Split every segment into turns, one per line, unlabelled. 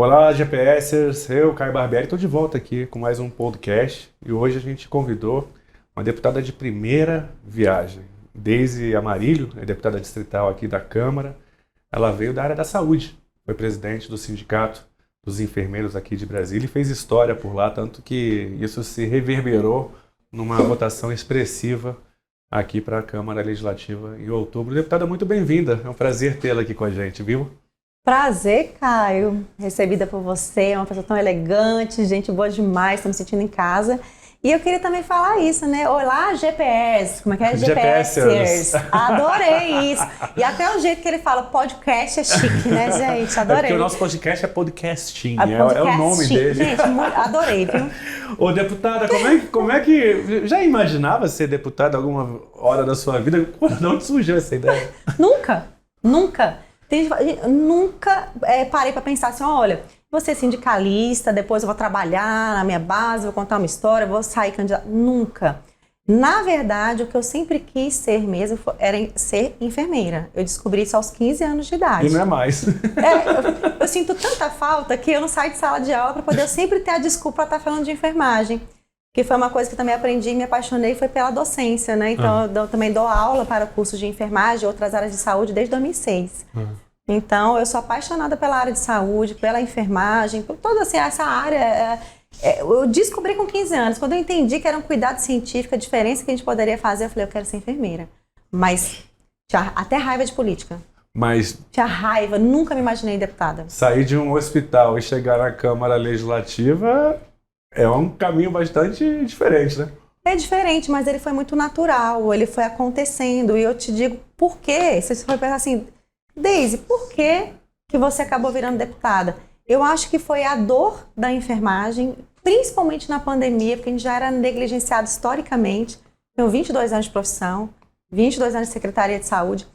Olá, GPSers, eu, Caio Barbieri, estou de volta aqui com mais um podcast e hoje a gente convidou uma deputada de primeira viagem, Deise Amarilho, é deputada distrital aqui da Câmara. Ela veio da área da saúde, foi presidente do Sindicato dos Enfermeiros aqui de Brasília e fez história por lá, tanto que isso se reverberou numa votação expressiva aqui para a Câmara Legislativa em outubro. Deputada, muito bem-vinda, é um prazer tê-la aqui com a gente, viu?
Prazer, Caio, recebida por você, uma pessoa tão elegante, gente boa demais, estou me sentindo em casa. E eu queria também falar isso, né? Olá, GPS, como é que é? GPSers. Adorei isso. E até o jeito que ele fala, podcast é chique, né, gente? Adorei.
É porque o nosso podcast é podcasting, é o nome dele.
Gente, adorei, viu?
Ô, deputada, como é que... Já imaginava ser deputada alguma hora da sua vida? De onde surgiu essa ideia?
Nunca. Nunca parei para pensar assim, olha, vou ser sindicalista, depois eu vou trabalhar na minha base, vou contar uma história, vou sair candidata. Nunca. Na verdade, o que eu sempre quis ser mesmo era ser enfermeira. Eu descobri isso aos 15 anos de idade.
E não é mais.
Eu sinto tanta falta que eu não saio de sala de aula para poder sempre ter a desculpa para estar falando de enfermagem. Que foi uma coisa que eu também aprendi e me apaixonei, foi pela docência, né? Então, eu também dou aula para cursos de enfermagem e outras áreas de saúde desde 2006. Então, eu sou apaixonada pela área de saúde, pela enfermagem, por toda assim, essa área. Eu descobri com 15 anos, quando eu entendi que era um cuidado científico, a diferença que a gente poderia fazer, eu falei, eu quero ser enfermeira. Mas tinha até raiva de política. Tinha raiva, nunca me imaginei deputada.
Sair de um hospital e chegar na Câmara Legislativa... É um caminho bastante diferente, né?
É diferente, mas ele foi muito natural, ele foi acontecendo. E eu te digo, por quê? Você foi pensar assim, Deise, por que você acabou virando deputada? Eu acho que foi a dor da enfermagem, principalmente na pandemia, porque a gente já era negligenciado historicamente. Tenho 22 anos de profissão, 22 anos de Secretaria de Saúde.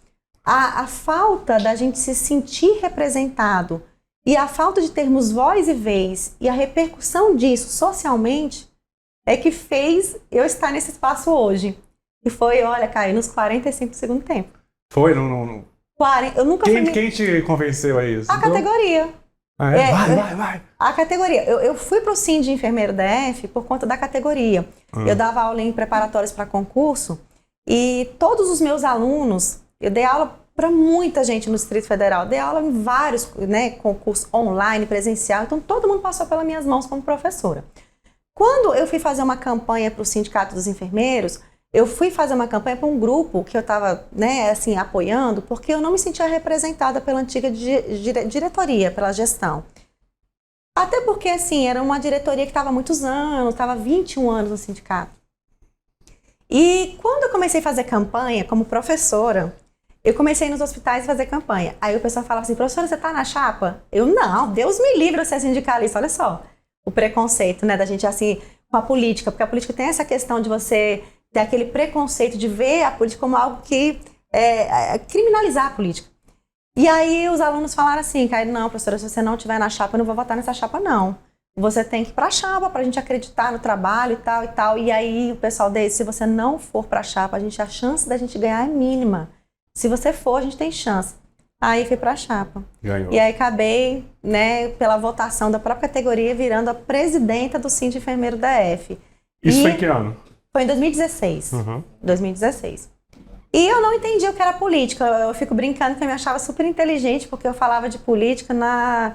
A falta da gente se sentir representado e a falta de termos voz e vez e a repercussão disso socialmente é que fez eu estar nesse espaço hoje. E foi, olha, Caio, nos 45 do segundo tempo.
Foi? Não...
40, eu nunca
Quem te convenceu a isso?
A categoria.
Ah, é? Vai.
A categoria. Eu fui para o Sim de Enfermeiro DF por conta da categoria. Eu dava aula em preparatórios para concurso e todos os meus alunos, eu dei aula para muita gente no Distrito Federal. Dei aula em vários concursos online, presencial, então todo mundo passou pelas minhas mãos como professora. Quando eu fui fazer uma campanha para o Sindicato dos Enfermeiros, eu fui fazer uma campanha para um grupo que eu estava apoiando, porque eu não me sentia representada pela antiga diretoria, pela gestão. Até porque era uma diretoria que estava há muitos anos, estava há 21 anos no sindicato. E quando eu comecei a fazer campanha como professora, eu comecei nos hospitais a fazer campanha. Aí o pessoal falava assim, professora, você tá na chapa? Eu, não, Deus me livre de ser sindicalista. Olha só, o preconceito, né, da gente assim, com a política. Porque a política tem essa questão de você ter aquele preconceito de ver a política como algo que criminalizar a política. E aí os alunos falaram assim, Caio, não, professora, se você não estiver na chapa, eu não vou votar nessa chapa, não. Você tem que ir pra chapa pra gente acreditar no trabalho e tal e tal. E aí o pessoal disse, se você não for pra chapa, a chance da gente ganhar é mínima. Se você for, a gente tem chance. Aí fui pra chapa.
Ganhou.
E aí acabei, pela votação da própria categoria, virando a presidenta do Sim de Enfermeiro DF.
Isso foi em que ano?
Foi em 2016. 2016. E eu não entendi o que era política. Eu fico brincando que eu me achava super inteligente, porque eu falava de política na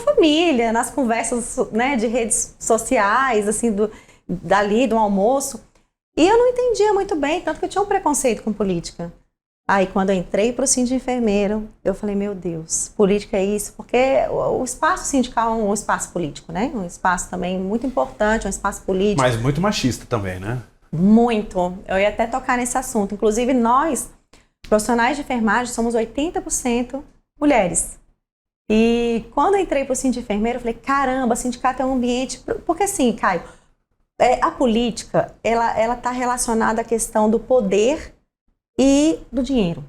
família, nas conversas de redes sociais, assim, dali, do almoço. E eu não entendia muito bem, tanto que eu tinha um preconceito com política. Aí, quando eu entrei para o Sim de Enfermeiro, eu falei, meu Deus, política é isso, porque o espaço sindical é um espaço político, né? Um espaço também muito importante, um espaço político.
Mas muito machista também, né?
Muito. Eu ia até tocar nesse assunto. Inclusive, nós, profissionais de enfermagem, somos 80% mulheres. E quando eu entrei para o Sim de Enfermeiro, eu falei, caramba, sindicato é um ambiente... Porque assim, Caio, a política, ela está relacionada à questão do poder e do dinheiro.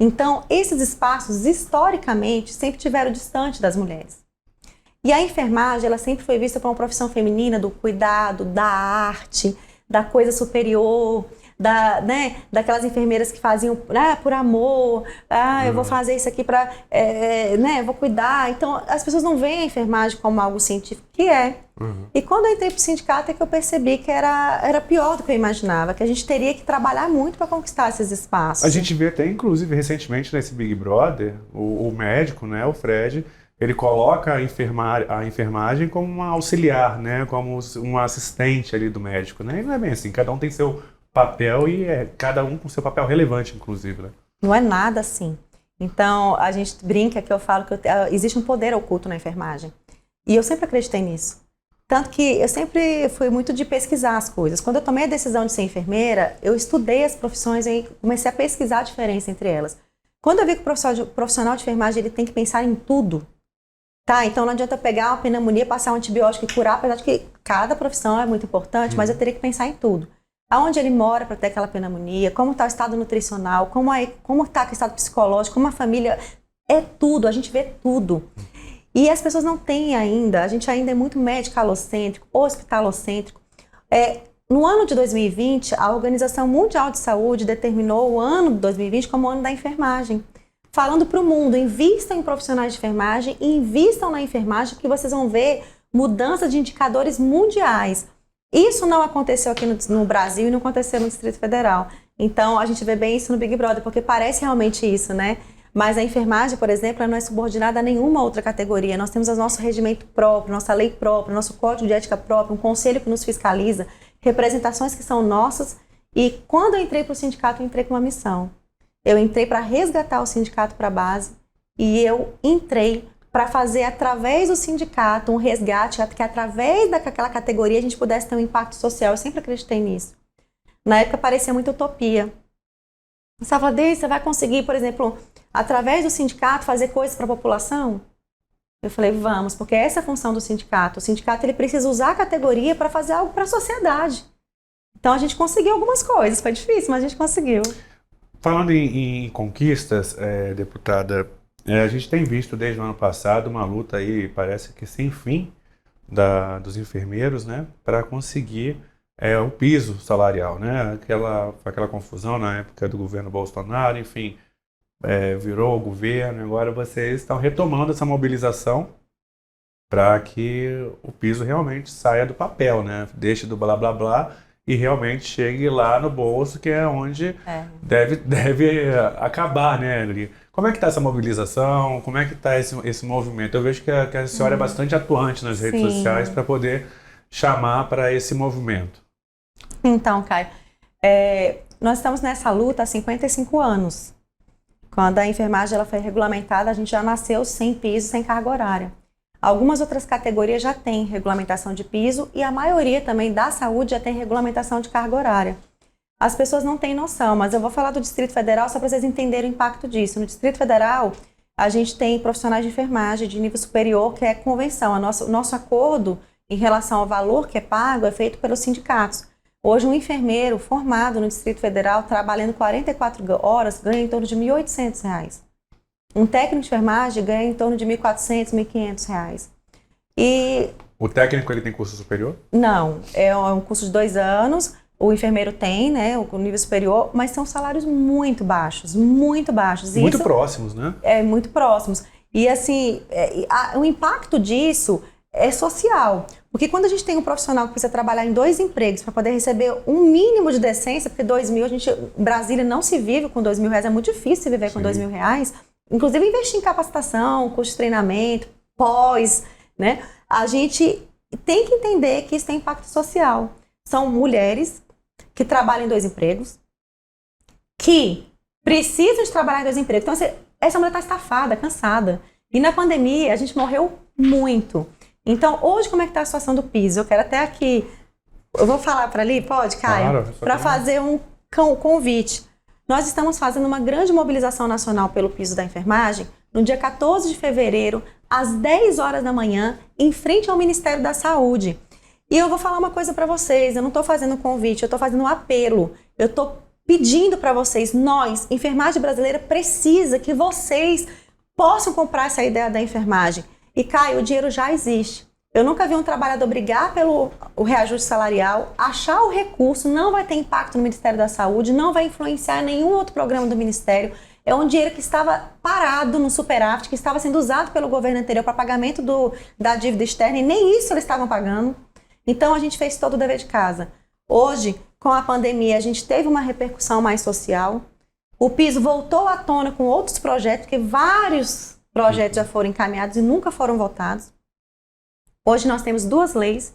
Então, esses espaços, historicamente, sempre tiveram distante das mulheres. E a enfermagem, ela sempre foi vista como uma profissão feminina do cuidado, da arte, da coisa superior, daquelas enfermeiras que faziam por amor, eu vou fazer isso aqui para, eu vou cuidar. Então, as pessoas não veem a enfermagem como algo científico, que é. E quando eu entrei para o sindicato é que eu percebi que era pior do que eu imaginava, que a gente teria que trabalhar muito para conquistar esses espaços.
A gente vê até, inclusive, recentemente nesse Big Brother, o médico, né, o Fred, ele coloca a enfermagem como uma auxiliar, né, como uma assistente ali do médico, né? E não é bem assim, cada um tem seu papel e cada um com seu papel relevante, inclusive, né?
Não é nada assim. Então, a gente brinca que eu falo que existe um poder oculto na enfermagem. E eu sempre acreditei nisso. Tanto que eu sempre fui muito de pesquisar as coisas. Quando eu tomei a decisão de ser enfermeira, eu estudei as profissões e comecei a pesquisar a diferença entre elas. Quando eu vi que o profissional de enfermagem ele tem que pensar em tudo, tá? Então não adianta pegar uma pneumonia, passar um antibiótico e curar, apesar de que cada profissão é muito importante, mas eu teria que pensar em tudo. Aonde ele mora para ter aquela pneumonia, como está o estado nutricional, como está o estado psicológico, como a família... É tudo, a gente vê tudo. E as pessoas não têm ainda, a gente ainda é muito medicalocêntrico, hospitalocêntrico. No ano de 2020, a Organização Mundial de Saúde determinou o ano de 2020 como o ano da enfermagem. Falando para o mundo, invistam em profissionais de enfermagem e invistam na enfermagem que vocês vão ver mudança de indicadores mundiais. Isso não aconteceu aqui no Brasil e não aconteceu no Distrito Federal. Então, a gente vê bem isso no Big Brother, porque parece realmente isso, né? Mas a enfermagem, por exemplo, ela não é subordinada a nenhuma outra categoria. Nós temos o nosso regimento próprio, nossa lei própria, nosso código de ética próprio, um conselho que nos fiscaliza, representações que são nossas. E quando eu entrei para o sindicato, eu entrei com uma missão. Eu entrei para resgatar o sindicato para a base e eu entrei para fazer, através do sindicato, um resgate, que através daquela categoria a gente pudesse ter um impacto social. Eu sempre acreditei nisso. Na época parecia muita utopia. Você fala, Deise, você vai conseguir, por exemplo, através do sindicato, fazer coisas para a população? Eu falei, vamos, porque essa é a função do sindicato. O sindicato ele precisa usar a categoria para fazer algo para a sociedade. Então a gente conseguiu algumas coisas, foi difícil, mas a gente conseguiu.
Falando em conquistas, deputada, a gente tem visto desde o ano passado uma luta aí, parece que sem fim, dos enfermeiros, né, para conseguir o piso salarial, né? Aquela confusão na época do governo Bolsonaro, enfim, virou o governo, agora vocês estão retomando essa mobilização para que o piso realmente saia do papel, né? Deixe do blá blá blá e realmente chegue lá no bolso, que é onde deve acabar, né, ali. Como é que está essa mobilização? Como é que está esse movimento? Eu vejo que a senhora é bastante atuante nas redes sociais para poder chamar para esse movimento.
Então, Caio, nós estamos nessa luta há 55 anos. Quando a enfermagem ela foi regulamentada, a gente já nasceu sem piso, sem carga horária. Algumas outras categorias já têm regulamentação de piso e a maioria também da saúde já tem regulamentação de carga horária. As pessoas não têm noção, mas eu vou falar do Distrito Federal só para vocês entenderem o impacto disso. No Distrito Federal, a gente tem profissionais de enfermagem de nível superior, que é convenção. O nosso acordo em relação ao valor que é pago é feito pelos sindicatos. Hoje, um enfermeiro formado no Distrito Federal, trabalhando 44 horas, ganha em torno de R$ 1.800. Um técnico de enfermagem ganha em torno de R$ 1.400, R$ 1.500. E...
O técnico ele tem curso superior?
Não, é um curso de 2 anos. O enfermeiro tem, né, o nível superior, mas são salários muito baixos, muito baixos.
Muito isso, próximos, né?
Muito próximos. E assim, o impacto disso é social. Porque quando a gente tem um profissional que precisa trabalhar em 2 empregos para poder receber um mínimo de decência, porque Brasília não se vive com R$2.000, é muito difícil se viver com R$2.000. Inclusive investir em capacitação, curso de treinamento, pós, né? A gente tem que entender que isso tem impacto social. São mulheres que trabalham em 2 empregos, que precisam de trabalhar em 2 empregos. Então, essa mulher está estafada, cansada. E na pandemia, a gente morreu muito. Então, hoje, como é que está a situação do piso? Eu quero até aqui... Eu vou falar para ali, pode, Caio?
Claro.
Para fazer um convite. Nós estamos fazendo uma grande mobilização nacional pelo piso da enfermagem no dia 14 de fevereiro, às 10 horas da manhã, em frente ao Ministério da Saúde. E eu vou falar uma coisa para vocês, eu não estou fazendo um convite, eu estou fazendo um apelo. Eu estou pedindo para vocês, nós, enfermagem brasileira, precisa que vocês possam comprar essa ideia da enfermagem. E, Caio, o dinheiro já existe. Eu nunca vi um trabalhador brigar pelo o reajuste salarial, achar o recurso, não vai ter impacto no Ministério da Saúde, não vai influenciar nenhum outro programa do Ministério. É um dinheiro que estava parado no superávit, que estava sendo usado pelo governo anterior para pagamento da dívida externa, e nem isso eles estavam pagando. Então, a gente fez todo o dever de casa. Hoje, com a pandemia, a gente teve uma repercussão mais social. O piso voltou à tona com outros projetos, porque vários projetos já foram encaminhados e nunca foram votados. Hoje nós temos 2 leis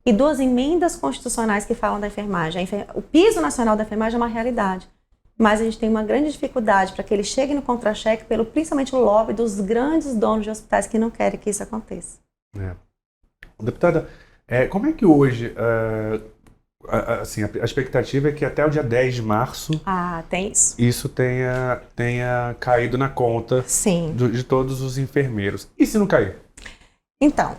e 2 emendas constitucionais que falam da enfermagem. O piso nacional da enfermagem é uma realidade, mas a gente tem uma grande dificuldade para que ele chegue no contra-cheque, pelo principalmente o lobby dos grandes donos de hospitais que não querem que isso aconteça.
Deputada, como é que hoje, assim, a expectativa é que até o dia 10 de março
Tem isso
tenha caído na conta
Sim.
de todos os enfermeiros. E se não cair?
Então,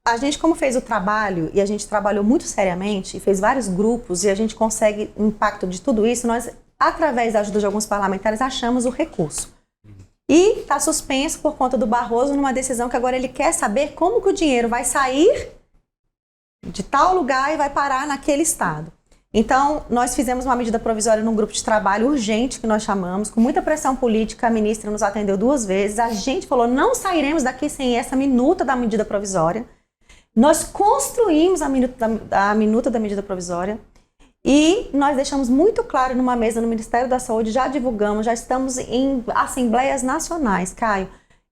a gente, como fez o trabalho, e a gente trabalhou muito seriamente, e fez vários grupos, e a gente consegue o impacto de tudo isso, nós, através da ajuda de alguns parlamentares, achamos o recurso. E está suspenso por conta do Barroso numa decisão que agora ele quer saber como que o dinheiro vai sair de tal lugar e vai parar naquele estado. Então, nós fizemos uma medida provisória num grupo de trabalho urgente, que nós chamamos, com muita pressão política, a ministra nos atendeu 2 vezes, a gente falou, não sairemos daqui sem essa minuta da medida provisória. Nós construímos a minuta da medida provisória e nós deixamos muito claro numa mesa no Ministério da Saúde, já divulgamos, já estamos em assembleias nacionais, Caio.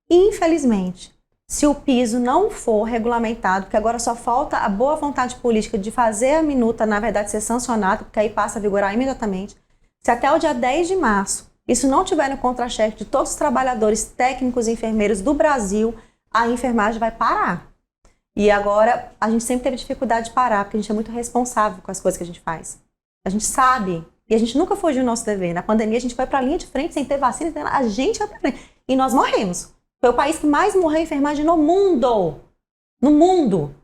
Infelizmente, se o piso não for regulamentado, porque agora só falta a boa vontade política de fazer a minuta, na verdade, ser sancionada, porque aí passa a vigorar imediatamente, se até o dia 10 de março isso não tiver no contra-cheque de todos os trabalhadores técnicos e enfermeiros do Brasil, a enfermagem vai parar. E agora, a gente sempre teve dificuldade de parar, porque a gente é muito responsável com as coisas que a gente faz. A gente sabe, e a gente nunca fugiu do nosso dever. Na pandemia, a gente foi para a linha de frente, sem ter vacina, a gente foi para frente. E nós morremos. Foi o país que mais morreu em enfermagem no mundo. No mundo.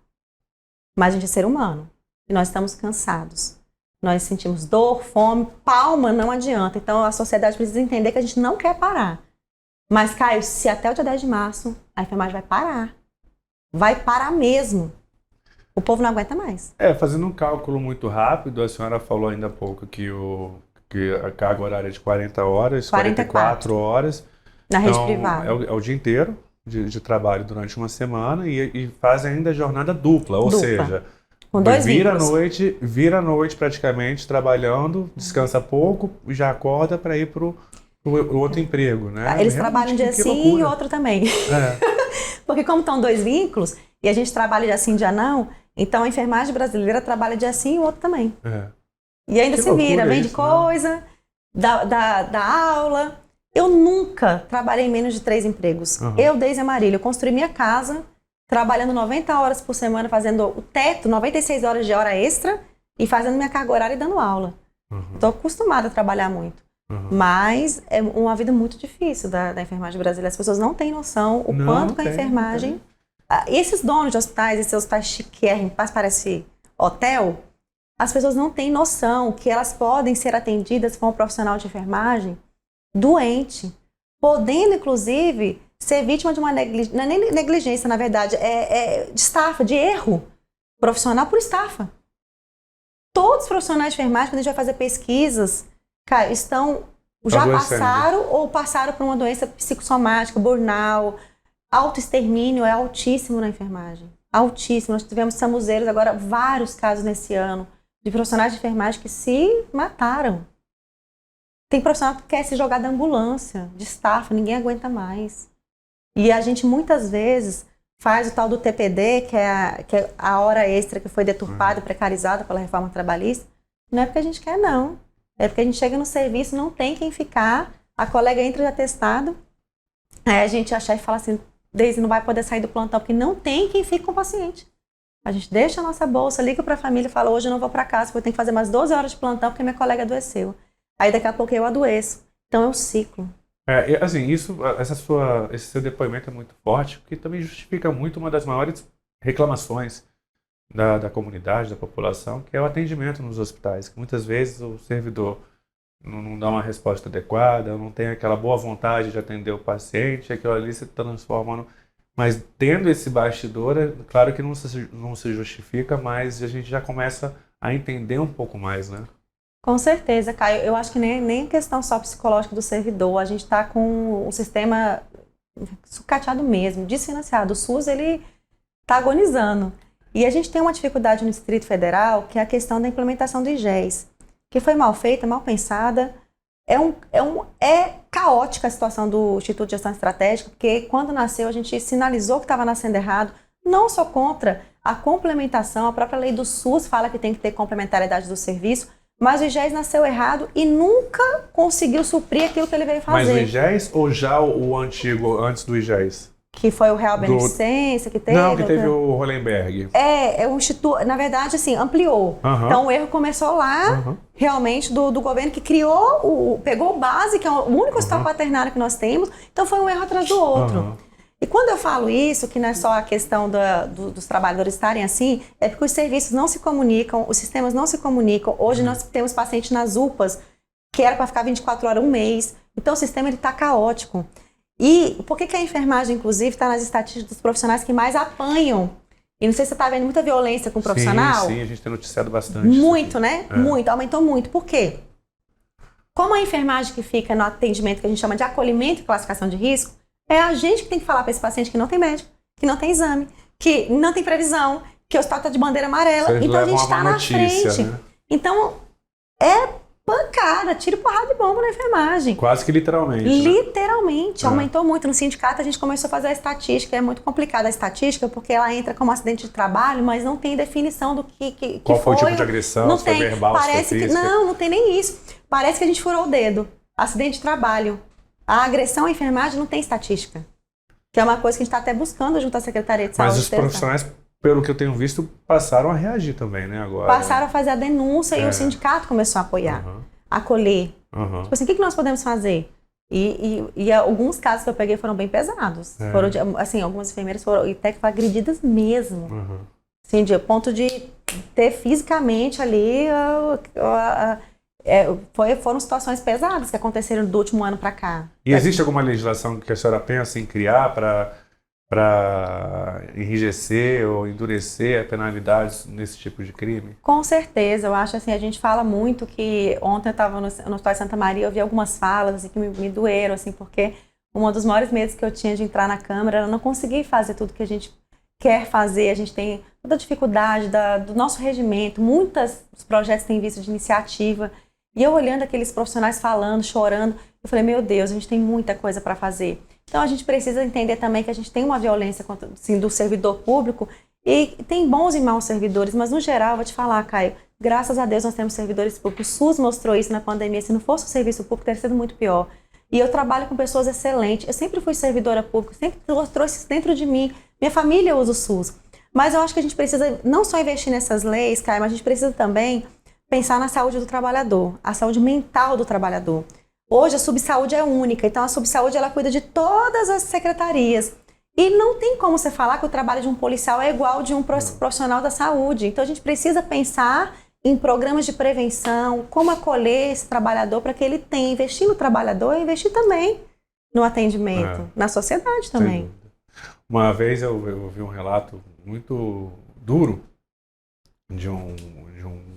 Mas a gente é ser humano. E nós estamos cansados. Nós sentimos dor, fome, palma não adianta. Então, a sociedade precisa entender que a gente não quer parar. Mas, Caio, se até o dia 10 de março, a enfermagem vai parar. Vai parar mesmo. O povo não aguenta mais.
Fazendo um cálculo muito rápido, a senhora falou ainda há pouco que a carga horária é de 40 horas, 44 horas.
Na rede privada.
É o dia inteiro de trabalho durante uma semana e faz ainda jornada dupla, ou seja,
com 2
vira a noite praticamente trabalhando, descansa pouco e já acorda para ir para o outro emprego, né?
Eles trabalham um dia sim e outro também. Porque como estão 2 vínculos, e a gente trabalha dia sim, dia não, então a enfermagem brasileira trabalha dia sim e o outro também. E ainda se vira, vende coisa, né? dá aula. Eu nunca trabalhei em menos de 3 empregos. Eu, desde Amarília, eu construí minha casa, trabalhando 90 horas por semana, fazendo o teto, 96 horas de hora extra, e fazendo minha carga horária e dando aula. Estou acostumada a trabalhar muito. Mas é uma vida muito difícil da enfermagem brasileira. As pessoas não têm noção o quanto que a enfermagem... Esses donos de hospitais, esses hospitais chiquérrimos, parece hotel, as pessoas não têm noção que elas podem ser atendidas por um profissional de enfermagem doente, podendo, inclusive, ser vítima de uma negligência, não é nem negligência, na verdade, de estafa, de erro profissional por estafa. Todos os profissionais de enfermagem, quando a gente vai fazer pesquisas, cara, já passaram ou passaram por uma doença psicossomática, burnout, autoextermínio é altíssimo na enfermagem. Altíssimo. Nós tivemos samuzeiros agora, vários casos nesse ano, de profissionais de enfermagem que se mataram. Tem profissional que quer se jogar da ambulância, de estafa, ninguém aguenta mais. E a gente muitas vezes faz o tal do TPD, que é a hora extra que foi deturpada e precarizada pela reforma trabalhista. Não é porque a gente quer, não. É porque a gente chega no serviço, não tem quem ficar, a colega entra de atestado, aí a gente achar e fala assim, Deise não vai poder sair do plantão, porque não tem quem fique com o paciente. A gente deixa a nossa bolsa, liga para a família e fala, hoje eu não vou para casa, porque eu tenho que fazer mais 12 horas de plantão, porque minha colega adoeceu. Aí daqui a pouco eu adoeço. Então é um ciclo.
Assim, esse seu depoimento é muito forte, porque também justifica muito uma das maiores reclamações da comunidade, da população, que é o atendimento nos hospitais. Que muitas vezes o servidor não dá uma resposta adequada, não tem aquela boa vontade de atender o paciente, aquilo ali se transforma Mas tendo esse bastidor, é claro que não se justifica, mas a gente já começa a entender um pouco mais, né?
Com certeza, Caio. Eu acho que nem questão só psicológica do servidor. A gente está com o sistema sucateado mesmo, desfinanciado. O SUS, ele está agonizando. E a gente tem uma dificuldade no Distrito Federal, que é a questão da implementação do IGES, que foi mal feita, mal pensada. É caótica a situação do Instituto de Gestão Estratégica, porque quando nasceu a gente sinalizou que estava nascendo errado. Não sou contra a complementação, a própria lei do SUS fala que tem que ter complementariedade do serviço, mas o IGES nasceu errado e nunca conseguiu suprir aquilo que ele veio fazer.
Mas o IGES ou já o antigo, antes do IGES?
Que foi o Real Beneficência, que teve...
Não, que teve o Hollenberg.
É o Instituto, na verdade, assim, ampliou. Então o erro começou lá, realmente, do governo que criou, pegou o base, que é o único hospital quaternário que nós temos, então foi um erro atrás do outro. E quando eu falo isso, que não é só a questão dos trabalhadores estarem assim, é porque os serviços não se comunicam, os sistemas não se comunicam. Hoje nós temos pacientes nas UPAs, que era para ficar 24 horas, um mês. Então o sistema está caótico. E por que a enfermagem, inclusive, está nas estatísticas dos profissionais que mais apanham? E não sei se você está vendo muita violência com o profissional.
Sim, a gente tem noticiado bastante.
Muito, né? Muito, aumentou muito. Por quê? Como a enfermagem que fica no atendimento que a gente chama de acolhimento e classificação de risco, é a gente que tem que falar para esse paciente que não tem médico, que não tem exame, que não tem previsão, que o hospital está de bandeira amarela.
Vocês
então a gente
levam
está
uma
na
notícia,
frente.
né?
Então é pancada, tiro porrada de bomba na enfermagem.
Quase que literalmente.
Literalmente, aumentou muito. No sindicato a gente começou a fazer a estatística, é muito complicada a estatística, porque ela entra como acidente de trabalho, mas não tem definição do que
Qual foi o tipo de agressão,
não
se
tem.
foi verbal,
Parece
se foi
que
física.
não tem nem isso. Parece que a gente furou o dedo. Acidente de trabalho. A agressão à enfermagem não tem estatística. Que é uma coisa que a gente está até buscando junto à Secretaria de Saúde.
Mas os profissionais, pelo que eu tenho visto, passaram a reagir também, né? Agora.
Passaram a fazer a denúncia e o sindicato começou a apoiar, acolher. Tipo assim, o que nós podemos fazer? E alguns casos que eu peguei foram bem pesados. Foram, assim, algumas enfermeiras foram até que foram agredidas mesmo. Assim, de ponto de ter fisicamente ali... foram situações pesadas que aconteceram do último ano para cá.
E existe alguma legislação que a senhora pensa em criar para enrijecer ou endurecer penalidades nesse tipo de crime?
Com certeza, eu acho assim, a gente fala muito que ontem eu estava no Hospital de Santa Maria, eu vi algumas falas assim, que me doeram, assim, porque um dos maiores medos que eu tinha de entrar na Câmara era não conseguir fazer tudo que a gente quer fazer, a gente tem toda a dificuldade do nosso regimento, muitos projetos têm visto de iniciativa, e eu olhando aqueles profissionais falando, chorando, eu falei, meu Deus, a gente tem muita coisa para fazer. Então a gente precisa entender também que a gente tem uma violência assim, do servidor público e tem bons e maus servidores, mas no geral, eu vou te falar, Caio, graças a Deus nós temos servidores públicos. O SUS mostrou isso na pandemia, se não fosse o serviço público teria sido muito pior. E eu trabalho com pessoas excelentes, eu sempre fui servidora pública, sempre trouxe isso dentro de mim, minha família usa o SUS. Mas eu acho que a gente precisa não só investir nessas leis, Caio, mas a gente precisa também pensar na saúde do trabalhador, a saúde mental do trabalhador. Hoje a subsaúde é única, então a subsaúde ela cuida de todas as secretarias. E não tem como você falar que o trabalho de um policial é igual ao de um profissional da saúde. Então a gente precisa pensar em programas de prevenção, como acolher esse trabalhador para que ele tenha, investir no trabalhador e investir também no atendimento, na sociedade também.
Uma vez eu vi um relato muito duro de um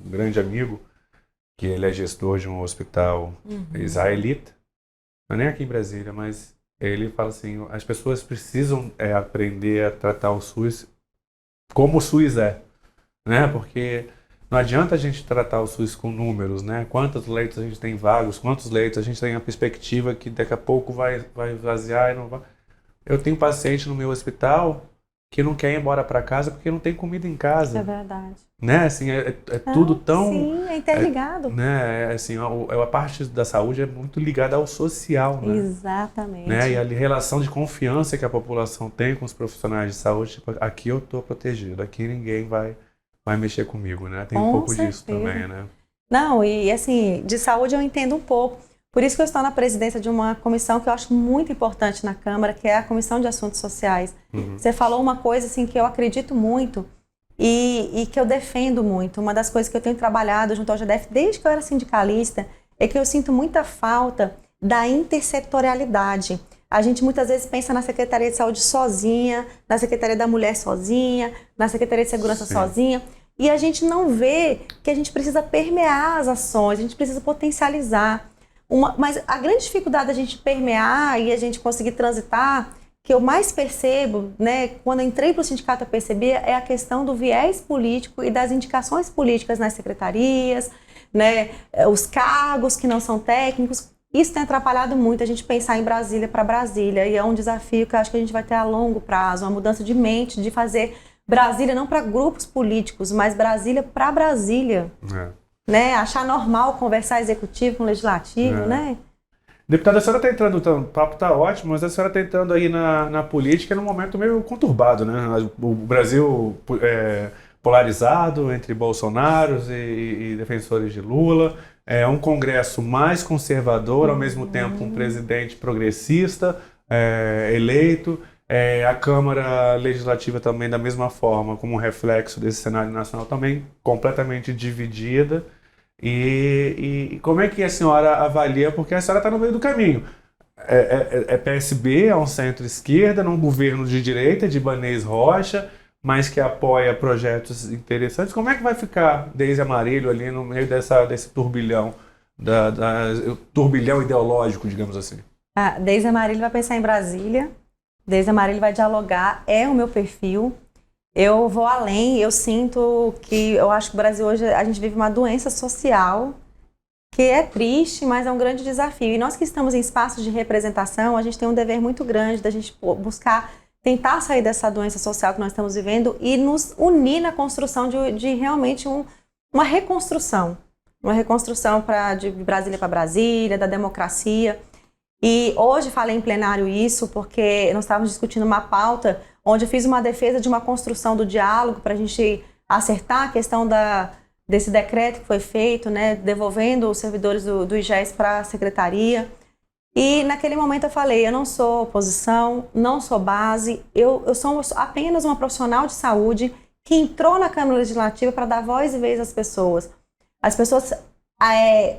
grande amigo, que ele é gestor de um hospital israelita, não é nem aqui em Brasília, mas ele fala assim, as pessoas precisam aprender a tratar o SUS como o SUS é, né? Porque não adianta a gente tratar o SUS com números, né? Quantos leitos a gente tem vagos, quantos leitos a gente tem a perspectiva que daqui a pouco vai vaziar e não vai... Eu tenho paciente no meu hospital que não quer ir embora para casa porque não tem comida em casa.
É verdade.
Né? Assim, tudo tão...
Sim, é interligado.
Né? Assim, a parte da saúde é muito ligada ao social, né?
Exatamente.
Né? E a relação de confiança que a população tem com os profissionais de saúde, tipo, aqui eu estou protegido, aqui ninguém vai mexer comigo, né? Tem um pouco disso também, né?
Não, e assim, de saúde eu entendo um pouco. Por isso que eu estou na presidência de uma comissão que eu acho muito importante na Câmara, que é a Comissão de Assuntos Sociais. Você falou uma coisa assim que eu acredito muito e que eu defendo muito. Uma das coisas que eu tenho trabalhado junto ao GDF desde que eu era sindicalista é que eu sinto muita falta da intersetorialidade. A gente muitas vezes pensa na Secretaria de Saúde sozinha, na Secretaria da Mulher sozinha, na Secretaria de Segurança sozinha, e a gente não vê que a gente precisa permear as ações, a gente precisa potencializar. Mas a grande dificuldade da gente permear e a gente conseguir transitar, que eu mais percebo, né, quando eu entrei para o sindicato eu percebia, é a questão do viés político e das indicações políticas nas secretarias, né, os cargos que não são técnicos. Isso tem atrapalhado muito a gente pensar em Brasília para Brasília, e é um desafio que eu acho que a gente vai ter a longo prazo, uma mudança de mente, de fazer Brasília não para grupos políticos, mas Brasília para Brasília. Né? Achar normal conversar executivo com legislativo, né?
Deputada, a senhora está entrando, o papo está ótimo, mas a senhora está entrando aí na política num momento meio conturbado, né? O Brasil polarizado entre bolsonaros e defensores de Lula, um Congresso mais conservador, ao mesmo tempo um presidente progressista eleito, a Câmara Legislativa também da mesma forma, como um reflexo desse cenário nacional, também completamente dividida. E como é que a senhora avalia, porque a senhora está no meio do caminho, PSB, é um centro-esquerda, num governo de direita, de Ibanez Rocha, mas que apoia projetos interessantes. Como é que vai ficar Deise Amarillo ali no meio desse turbilhão, turbilhão ideológico, digamos assim?
Deise Amarillo vai pensar em Brasília, Deise Amarillo vai dialogar, é o meu perfil. Eu vou além, eu sinto que, eu acho que o Brasil hoje, a gente vive uma doença social que é triste, mas é um grande desafio. E nós que estamos em espaços de representação, a gente tem um dever muito grande da gente buscar, tentar sair dessa doença social que nós estamos vivendo e nos unir na construção de realmente uma reconstrução. Uma reconstrução de Brasília para Brasília, da democracia. E hoje falei em plenário isso porque nós estávamos discutindo uma pauta onde eu fiz uma defesa de uma construção do diálogo para a gente acertar a questão desse decreto que foi feito, né, devolvendo os servidores do IGES para a secretaria. E naquele momento eu falei, eu não sou oposição, não sou base, eu sou apenas uma profissional de saúde que entrou na Câmara Legislativa para dar voz e vez às pessoas. As pessoas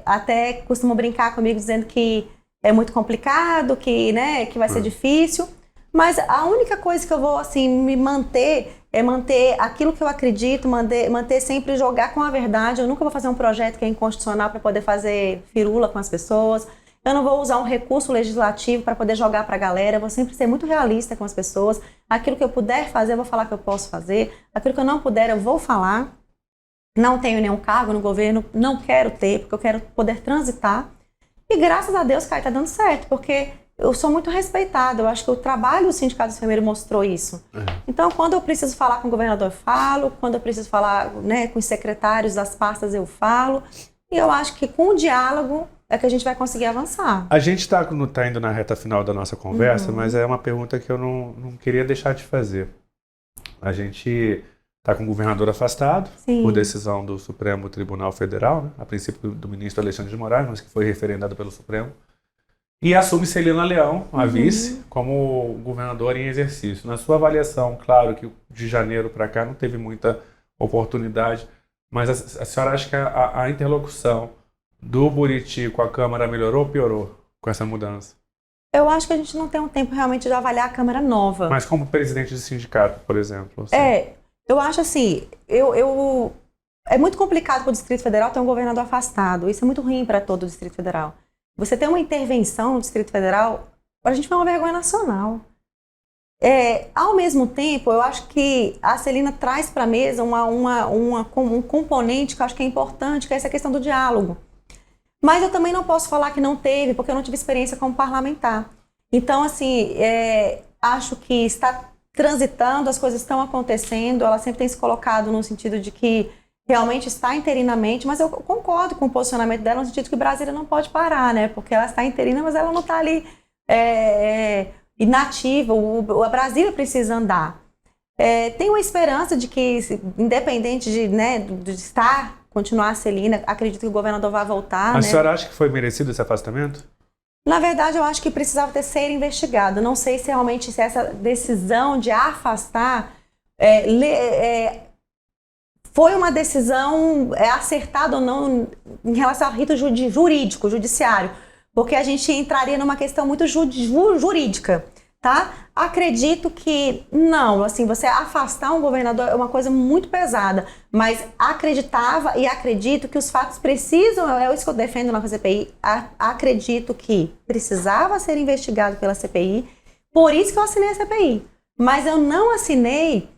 até costumam brincar comigo dizendo que é muito complicado, que vai ser difícil. Mas a única coisa que eu vou assim, me manter é manter aquilo que eu acredito, manter sempre jogar com a verdade. Eu nunca vou fazer um projeto que é inconstitucional para poder fazer firula com as pessoas. Eu não vou usar um recurso legislativo para poder jogar para a galera. Eu vou sempre ser muito realista com as pessoas. Aquilo que eu puder fazer, eu vou falar que eu posso fazer. Aquilo que eu não puder, eu vou falar. Não tenho nenhum cargo no governo, não quero ter, porque eu quero poder transitar. E graças a Deus, cara, tá dando certo, porque eu sou muito respeitada, eu acho que o trabalho do Sindicato dos Enfermeiros mostrou isso. Então, quando eu preciso falar com o governador, eu falo. Quando eu preciso falar, né, com os secretários das pastas, eu falo. E eu acho que com o diálogo é que a gente vai conseguir avançar.
A gente está indo na reta final da nossa conversa, mas é uma pergunta que eu não queria deixar de fazer. A gente está com o governador afastado, sim, por decisão do Supremo Tribunal Federal, né? A princípio do ministro Alexandre de Moraes, mas que foi referendado pelo Supremo. E assume Celina Leão, a vice, como governadora em exercício. Na sua avaliação, claro que de janeiro para cá não teve muita oportunidade, mas a senhora acha que a interlocução do Buriti com a Câmara melhorou ou piorou com essa mudança?
Eu acho que a gente não tem um tempo realmente de avaliar a Câmara nova.
Mas como presidente de sindicato, por exemplo? Assim.
Eu acho assim, é muito complicado para o Distrito Federal ter um governador afastado. Isso é muito ruim para todo o Distrito Federal. Você tem uma intervenção no Distrito Federal, a gente foi uma vergonha nacional. Ao mesmo tempo, eu acho que a Celina traz para a mesa um componente que eu acho que é importante, que é essa questão do diálogo. Mas eu também não posso falar que não teve, porque eu não tive experiência como parlamentar. Então, assim, acho que está transitando, as coisas estão acontecendo, ela sempre tem se colocado no sentido de que realmente está interinamente, mas eu concordo com o posicionamento dela no sentido que Brasília não pode parar, né? Porque ela está interina, mas ela não está ali inativa. A Brasília precisa andar. Tem uma esperança de que, independente de continuar a Celina, acredito que o governador vai voltar.
A senhora acha que foi merecido esse afastamento?
Na verdade, eu acho que precisava ser investigado. Não sei se realmente essa decisão de afastar foi uma decisão acertada ou não em relação ao rito jurídico, judiciário. porque a gente entraria numa questão muito jurídica, tá? Acredito que não, assim, você afastar um governador é uma coisa muito pesada, mas acreditava e acredito que os fatos precisam, é isso que eu defendo na CPI, acredito que precisava ser investigado pela CPI, por isso que eu assinei a CPI, mas eu não assinei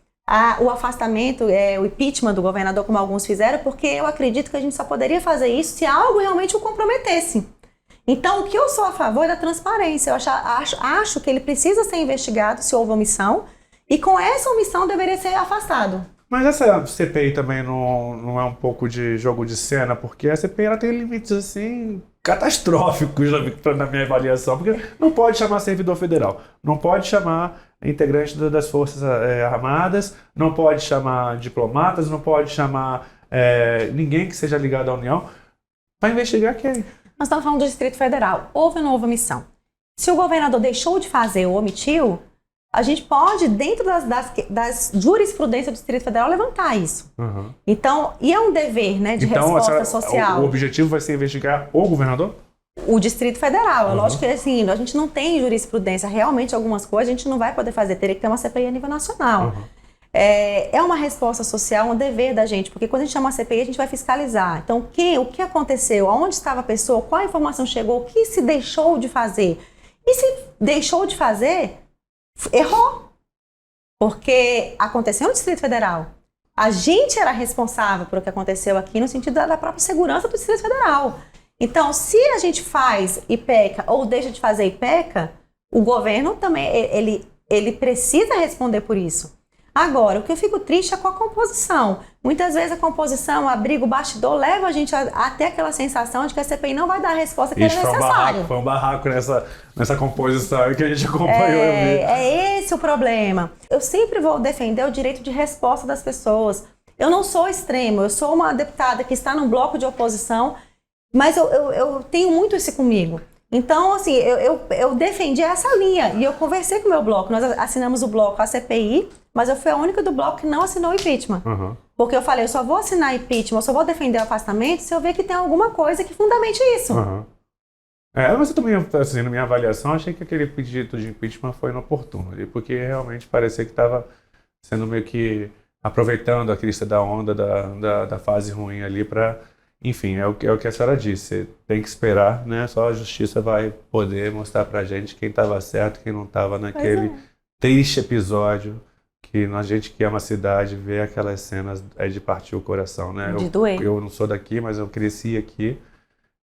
o afastamento, o impeachment do governador, como alguns fizeram, porque eu acredito que a gente só poderia fazer isso se algo realmente o comprometesse. Então, o que eu sou a favor é da transparência. Eu acho que ele precisa ser investigado se houve omissão, e com essa omissão deveria ser afastado.
Mas essa CPI também não é um pouco de jogo de cena, porque a CPI ela tem limites assim catastróficos na minha avaliação, porque não pode chamar servidor federal, não pode chamar integrante das Forças Armadas, não pode chamar diplomatas, não pode chamar ninguém que seja ligado à União para investigar quem.
Nós estamos falando do Distrito Federal. Houve ou não houve omissão? Se o governador deixou de fazer ou omitiu, a gente pode, dentro das jurisprudências do Distrito Federal, levantar isso.
Uhum.
Então, e é um dever, né, de resposta social.
O objetivo vai ser investigar o governador?
O Distrito Federal. É lógico que assim, a gente não tem jurisprudência. Realmente, algumas coisas a gente não vai poder fazer. Teria que ter uma CPI a nível nacional.
Uhum.
É uma resposta social, um dever da gente, porque quando a gente chama a CPI, a gente vai fiscalizar. Então, o que aconteceu? Aonde estava a pessoa? Qual a informação chegou? O que se deixou de fazer? E se deixou de fazer, errou. Porque aconteceu no Distrito Federal. A gente era responsável por o que aconteceu aqui no sentido da própria segurança do Distrito Federal. Então, se a gente faz e peca, ou deixa de fazer e peca, o governo também, ele precisa responder por isso. Agora, o que eu fico triste é com a composição. Muitas vezes a composição, o abrigo, o bastidor, leva a gente a ter aquela sensação de que a CPI não vai dar a resposta que é necessário.
Foi um barraco nessa composição que a gente acompanhou.
É esse o problema. Eu sempre vou defender o direito de resposta das pessoas. Eu não sou extremo, eu sou uma deputada que está num bloco de oposição, mas eu tenho muito isso comigo. Então, assim, eu defendi essa linha e eu conversei com o meu bloco. Nós assinamos o bloco, a CPI, mas eu fui a única do bloco que não assinou o impeachment. Uhum. Porque eu falei, eu só vou assinar impeachment, eu só vou defender o afastamento se eu ver que tem alguma coisa que fundamente isso.
Uhum. Mas eu também, assim, na minha avaliação, achei que aquele pedido de impeachment foi inoportuno, porque realmente parecia que estava sendo meio que aproveitando a crista da onda da fase ruim ali para... Enfim, é o que a senhora disse, tem que esperar, né? Só a justiça vai poder mostrar pra gente quem estava certo, quem não estava naquele triste episódio que a gente que ama a cidade vê aquelas cenas de partir o coração, né?
De doer.
Eu não sou daqui, mas eu cresci aqui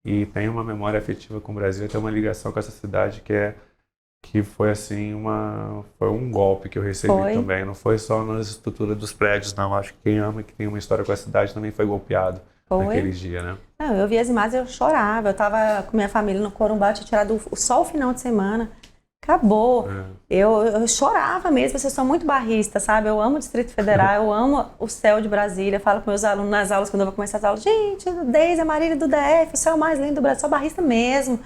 e tenho uma memória afetiva com o Brasil, tenho uma ligação com essa cidade que foi assim foi um golpe que eu recebi também, não foi só nas estruturas dos prédios, não. Acho que quem ama e que tem uma história com a cidade também foi golpeado. Naquele dia, né?
Não, eu vi as imagens e eu chorava. Eu tava com minha família no Corumbá, tinha tirado só o final de semana. Acabou. Eu chorava mesmo, eu sou muito barrista, sabe? Eu amo o Distrito Federal, eu amo o céu de Brasília. Eu falo com meus alunos nas aulas, quando eu vou começar as aulas, gente, Deise, a Marília do DF, o céu mais lindo do Brasil, sou barrista mesmo.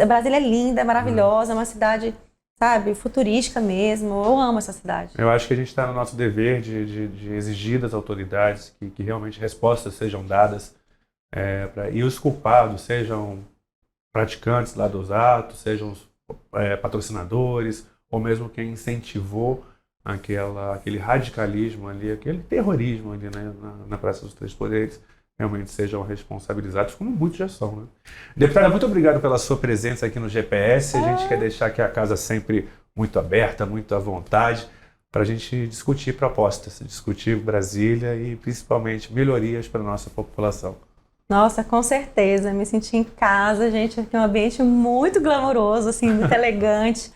Brasília é linda, é maravilhosa, é uma cidade, sabe, futurística mesmo. Eu amo essa cidade.
Eu acho que a gente está no nosso dever de exigir das autoridades que realmente respostas sejam dadas e os culpados sejam praticantes lá dos atos, sejam os patrocinadores ou mesmo quem incentivou aquele radicalismo ali, aquele terrorismo ali, né, na Praça dos Três Poderes, realmente sejam responsabilizados, como muitos já são, né? Deputada, muito obrigado pela sua presença aqui no GPS. A gente quer deixar aqui a casa sempre muito aberta, muito à vontade, para a gente discutir propostas, discutir Brasília e principalmente melhorias para a nossa população.
Nossa, com certeza, me senti em casa, gente, aqui é um ambiente muito glamouroso, assim, muito elegante.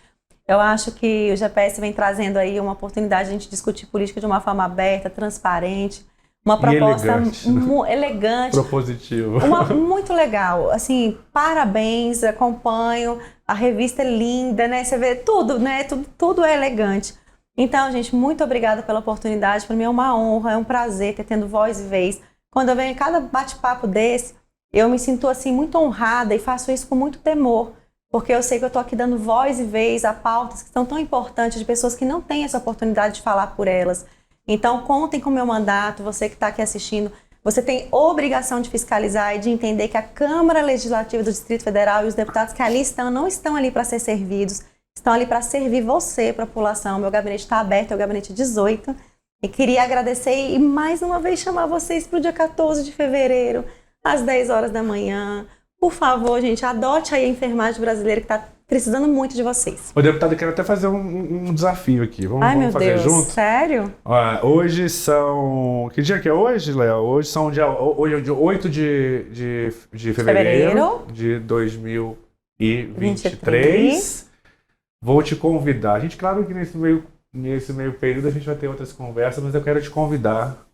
Eu acho que o GPS vem trazendo aí uma oportunidade de a gente discutir política de uma forma aberta, transparente, uma proposta elegante,
propositiva.
Muito legal. Assim, parabéns, acompanho. A revista é linda, né? Você vê tudo, né? Tudo é elegante. Então, gente, muito obrigada pela oportunidade. Para mim é uma honra, é um prazer ter tendo voz e vez. Quando eu venho em cada bate-papo desse, eu me sinto assim muito honrada e faço isso com muito temor. Porque eu sei que eu estou aqui dando voz e vez a pautas que são tão importantes de pessoas que não têm essa oportunidade de falar por elas. Então, contem com o meu mandato, você que está aqui assistindo, Você tem obrigação de fiscalizar e de entender que a Câmara Legislativa do Distrito Federal e os deputados que ali estão não estão ali para ser servidos, estão ali para servir você, população. Meu gabinete está aberto, é o gabinete 18. E queria agradecer e mais uma vez chamar vocês para o dia 14 de fevereiro, às 10 horas da manhã. Por favor, gente, adote aí a enfermagem brasileira que está precisando muito de vocês.
O deputado, eu quero até fazer um desafio aqui. Vamos fazer
Deus,
junto?
Sério?
Hoje são... Que dia que é hoje, Léo? Hoje é o dia 8 de fevereiro de 2023. Vou te convidar. A gente, claro que nesse meio período a gente vai ter outras conversas, mas eu quero te convidar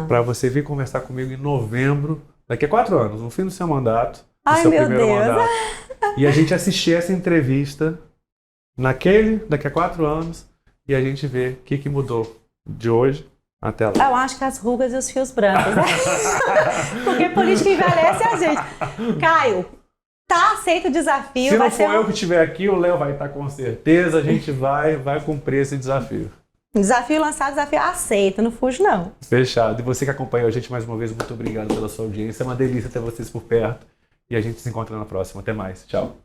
para você vir conversar comigo em novembro, daqui a 4 anos, no fim do seu mandato.
Ai,
seu
meu
primeiro
Deus!
Mandato, e a gente assistir essa entrevista daqui a 4 anos, e a gente vê o que mudou de hoje até lá.
Eu acho que as rugas e os fios brancos, né? Porque política envelhece a gente. Caio, tá aceito o desafio.
Se não for eu que estiver aqui, o Léo vai estar com certeza, a gente vai cumprir esse desafio.
Desafio lançado, desafio aceito, não fujo não.
Fechado. E você que acompanhou a gente mais uma vez, muito obrigado pela sua audiência. É uma delícia ter vocês por perto. E a gente se encontra na próxima. Até mais. Tchau.